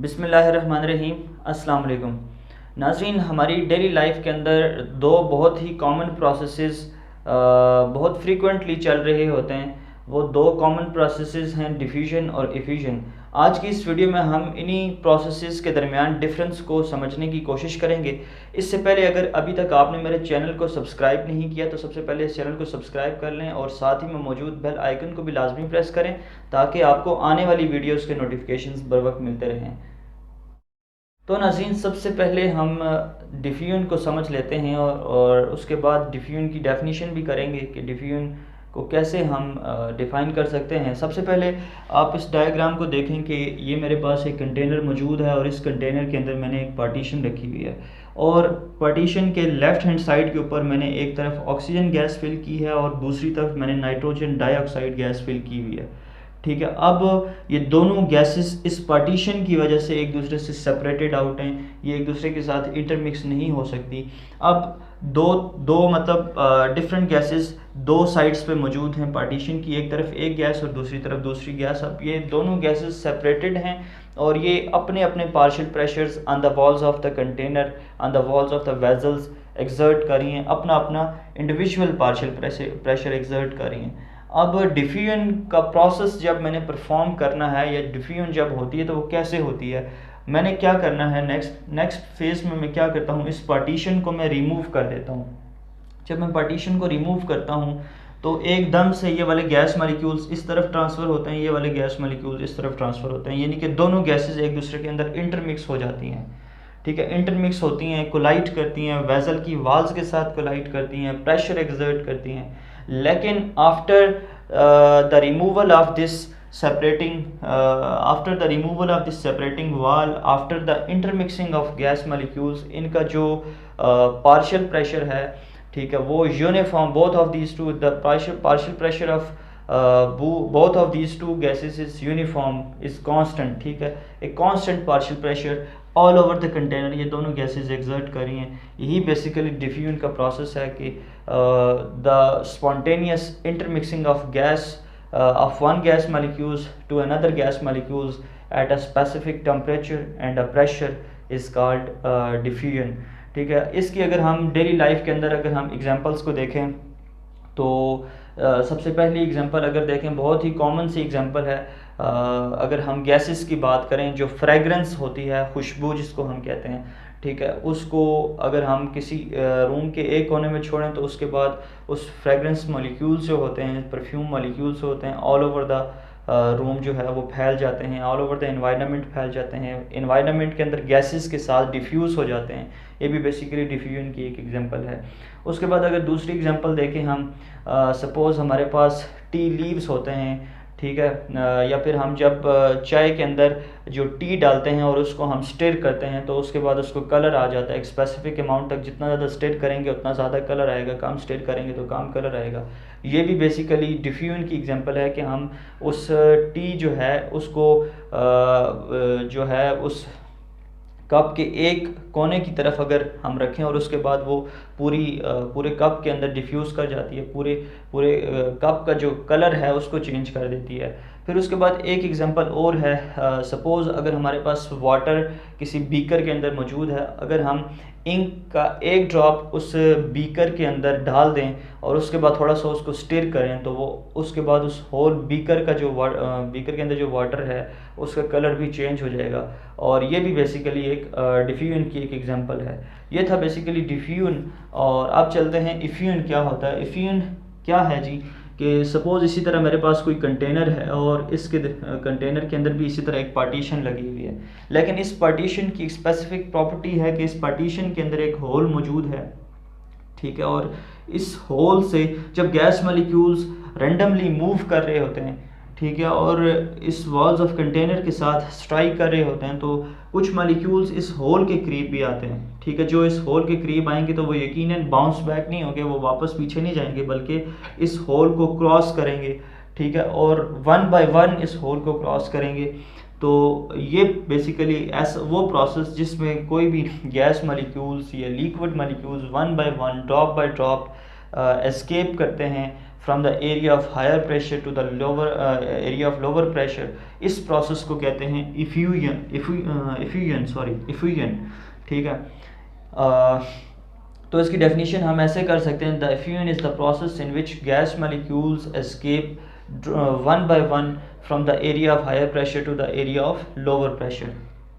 बिस्मिल्लाहिर्रहमानिर्रहीम। अस्सलाम वालेकुम नाज़रीन, हमारी डेली लाइफ के अंदर दो बहुत ही कॉमन प्रोसेसेस बहुत फ्रीक्वेंटली चल रहे होते हैं। वो दो कॉमन प्रोसेसेस हैं डिफ्यूजन और इफ्यूजन। आज की इस वीडियो में हम इन्हीं प्रोसेसेस के दरमियान डिफरेंस को समझने की कोशिश करेंगे। इससे पहले अगर अभी तक आपने मेरे चैनल को सब्सक्राइब नहीं किया तो सबसे पहले इस चैनल को सब्सक्राइब कर लें और साथ ही में मौजूद बेल आइकन को भी लाजमी प्रेस करें ताकि आपको आने वाली वीडियोज़ के नोटिफिकेशंस बर वक्त मिलते रहें। तो नाज़रीन, सबसे पहले हम डिफ्यूजन को समझ लेते हैं और उसके बाद डिफ्यूजन की डेफिनेशन भी करेंगे कि डिफ्यूजन को कैसे हम डिफ़ाइन कर सकते हैं। सबसे पहले आप इस डायग्राम को देखें कि ये मेरे पास एक कंटेनर मौजूद है और इस कंटेनर के अंदर मैंने एक पार्टीशन रखी हुई है और पार्टीशन के लेफ़्ट हैंड साइड के ऊपर मैंने एक तरफ ऑक्सीजन गैस फिल की है और दूसरी तरफ मैंने नाइट्रोजन डाइऑक्साइड गैस फिल की हुई है। ठीक है, अब ये दोनों गैसेस इस पार्टीशन की वजह से एक दूसरे से सेपरेटेड आउट हैं, ये एक दूसरे के साथ इंटरमिक्स नहीं हो सकती। अब दो दो मतलब डिफरेंट गैसेस दो साइड्स पे मौजूद हैं पार्टीशन की, एक तरफ एक गैस और दूसरी तरफ दूसरी गैस। अब ये दोनों गैसेस सेपरेटेड हैं और ये अपने अपने partial pressures on the walls of the container, on the walls of the vessels exert कर रही हैं, अपना अपना इंडिविजुअल पार्शियल प्रेशर एक्सर्ट कर रही हैं। अब डिफ्यूजन का प्रोसेस जब मैंने परफॉर्म करना है या डिफ्यूजन जब होती है तो वो कैसे होती है, मैंने क्या करना है नेक्स्ट फेज़ में मैं क्या करता हूँ, इस पार्टीशन को मैं रिमूव कर देता हूँ। जब मैं पार्टीशन को रिमूव करता हूँ तो एकदम से ये वाले गैस मॉलिक्यूल्स इस तरफ ट्रांसफ़र होते हैं, ये वाले गैस मॉलिक्यूल्स इस तरफ ट्रांसफ़र होते हैं, यानी कि दोनों गैसेस एक दूसरे के अंदर इंटरमिक्स हो जाती हैं। ठीक है, इंटरमिक्स होती हैं, कोलाइड करती हैं, वेसल की वाल्स के साथ कोलाइड करती हैं, प्रेशर एक्सर्ट करती हैं। लेकिन after the removal of this separating wall, after the intermixing of gas molecules, इनका जो पार्शियल प्रेशर है, ठीक है, वो uniform, both of these two the partial pressure of both of these two gases is uniform, is constant। ठीक है, एक constant partial pressure all over the container ये दोनों गैसेस एक्सर्ट कर रही हैं। यही बेसिकली डिफ्यूजन का प्रोसेस है कि the spontaneous intermixing of gas of one gas molecules to another gas molecules at a specific temperature and a pressure is called diffusion. ठीक है, इसकी अगर हम डेली लाइफ के अंदर अगर हम एग्जांपल्स को देखें तो सबसे पहली एग्जांपल अगर देखें, बहुत ही कॉमन सी एग्जांपल है। अगर हम गैसेस की बात करें, जो फ्रेगरेंस होती है, खुशबू जिसको हम कहते हैं, ठीक है, उसको अगर हम किसी रूम के एक कोने में छोड़ें तो उसके बाद उस फ्रेगरेंस मॉलिक्यूल्स जो होते हैं, परफ्यूम मॉलिक्यूल्स होते हैं, ऑल ओवर द रूम जो है वो फैल जाते हैं, ऑल ओवर द एनवायरनमेंट फैल जाते हैं, एनवायरनमेंट के अंदर गैसेस के साथ डिफ्यूज़ हो जाते हैं। ये भी बेसिकली डिफ्यूजन की एक एग्जांपल है। उसके बाद अगर दूसरी एग्जांपल देखें हम, सपोज़ हमारे पास टी लीव्स होते हैं, ठीक है, या फिर हम जब चाय के अंदर जो टी डालते हैं और उसको हम स्टिर करते हैं तो उसके बाद उसको कलर आ जाता है एक स्पेसिफिक अमाउंट तक। जितना ज़्यादा स्टिर करेंगे उतना ज़्यादा कलर आएगा, कम स्टिर करेंगे तो कम कलर आएगा। ये भी बेसिकली डिफ्यूजन की एग्जांपल है कि हम उस टी जो है उसको जो है उस कप के एक कोने की तरफ अगर हम रखें और उसके बाद वो पूरे कप के अंदर डिफ्यूज़ कर जाती है, पूरे कप का जो कलर है उसको चेंज कर देती है। फिर उसके बाद एक एग्जांपल और है, सपोज़ अगर हमारे पास वाटर किसी बीकर के अंदर मौजूद है, अगर हम इंक का एक ड्रॉप उस बीकर के अंदर डाल दें और उसके बाद थोड़ा सा उसको स्टिर करें तो वो उसके बाद उस होल बीकर का जो बीकर के अंदर जो वाटर है उसका कलर भी चेंज हो जाएगा। और ये भी बेसिकली एक डिफ्यूजन की एक एग्जांपल है। ये था बेसिकली डिफ्यूजन। और अब चलते हैं इफ्यूजन क्या होता है। इफ्यूजन क्या है जी, कि सपोज़ इसी तरह मेरे पास कोई कंटेनर है और इसके कंटेनर के अंदर भी इसी तरह एक पार्टीशन लगी हुई है, लेकिन इस पार्टीशन की स्पेसिफिक प्रॉपर्टी है कि इस पार्टीशन के अंदर एक होल मौजूद है। ठीक है, और इस होल से जब गैस मॉलिक्यूल्स रैंडमली मूव कर रहे होते हैं, ठीक है, और इस वॉल्स ऑफ कंटेनर के साथ स्ट्राइक कर रहे होते हैं तो कुछ मॉलिक्यूल्स इस होल के करीब भी आते हैं। ठीक है, जो इस होल के करीब आएंगे तो वो यकीनन बाउंस बैक नहीं होंगे, वो वापस पीछे नहीं जाएंगे बल्कि इस होल को क्रॉस करेंगे। ठीक है, और वन बाय वन इस होल को क्रॉस करेंगे। तो ये बेसिकली ऐसा वो प्रोसेस जिसमें कोई भी गैस मॉलिक्यूल्स या liquid molecules one by one, drop by drop escape करते हैं from the area of higher pressure to the lower area of lower pressure, इस प्रोसेस को कहते हैं इफ्यूजन। ठीक है। तो इसकी डेफिनेशन हम ऐसे कर सकते हैं, the effusion is the process in which gas molecules escape one by one from the area of higher pressure to the area of lower pressure.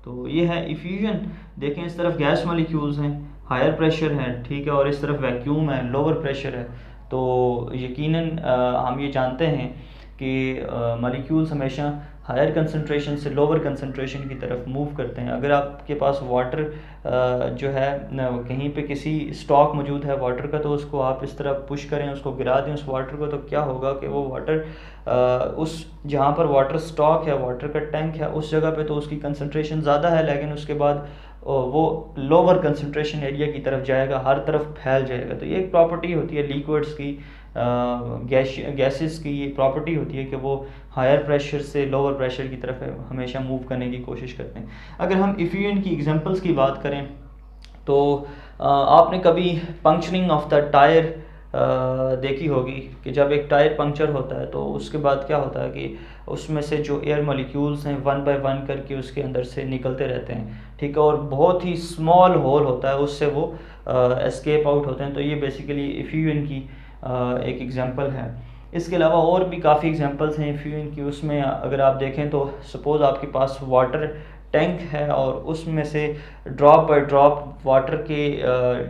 तो ये है इफ्यूजन। देखें इस तरफ गैस मॉलिक्यूल्स हैं, हायर प्रेशर है, ठीक है, और इस तरफ वैक्यूम है, लोअर प्रेशर है। तो यकीनन हम ये जानते हैं कि मॉलिक्यूल्स हमेशा हायर कंसंट्रेशन से लोअर कंसंट्रेशन की तरफ मूव करते हैं। अगर आपके पास वाटर जो है कहीं पे किसी स्टॉक मौजूद है वाटर का, तो उसको आप इस तरह पुश करें, उसको गिरा दें उस वाटर को, तो क्या होगा कि वो वाटर उस जहाँ पर वाटर स्टॉक है, वाटर का टैंक है, उस जगह पे तो उसकी कंसंट्रेशन ज़्यादा है, लेकिन उसके बाद वो लोअर कंसंट्रेशन एरिया की तरफ जाएगा, हर तरफ फैल जाएगा। तो ये एक प्रॉपर्टी होती है लिक्विड्स की, गैसेस की ये प्रॉपर्टी होती है कि वो हायर प्रेशर से लोअर प्रेशर की तरफ हमेशा मूव करने की कोशिश करते हैं। अगर हम इफ्यूजन की एग्जांपल्स की बात करें तो आपने कभी पंक्चरिंग ऑफ द टायर देखी होगी कि जब एक टायर पंक्चर होता है तो उसके बाद क्या होता है कि उसमें से जो एयर मॉलिक्यूल्स हैं वन बाय वन करके उसके अंदर से निकलते रहते हैं, ठीक है, और बहुत ही स्मॉल होल होता है, उससे वो एस्केप आउट होते हैं। तो ये बेसिकली इफ्यूजन की एक एग्जांपल है। इसके अलावा और भी काफ़ी एग्जांपल्स हैं इफ्यूजन की। उसमें अगर आप देखें तो सपोज़ आपके पास वाटर टैंक है और उसमें से ड्रॉप बाय ड्रॉप वाटर के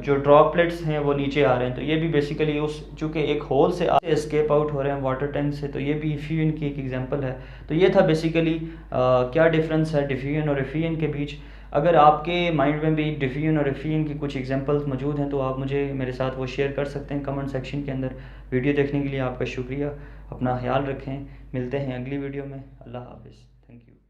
जो ड्रॉपलेट्स हैं वो नीचे आ रहे हैं, तो ये भी बेसिकली उस चूँकि एक होल से एस्केप आउट हो रहे हैं वाटर टैंक से, तो ये भी इफ्यूजन की एक एग्जांपल है। तो ये था बेसिकली क्या डिफरेंस है डिफ्यूजन और इफ्यूजन के बीच। अगर आपके माइंड में भी डिफ्यूजन और इफ्यूजन की कुछ एग्जांपल्स मौजूद हैं तो आप मुझे मेरे साथ वो शेयर कर सकते हैं कमेंट सेक्शन के अंदर। वीडियो देखने के लिए आपका शुक्रिया, अपना ख्याल रखें, मिलते हैं अगली वीडियो में। अल्लाह हाफिज़, थैंक यू।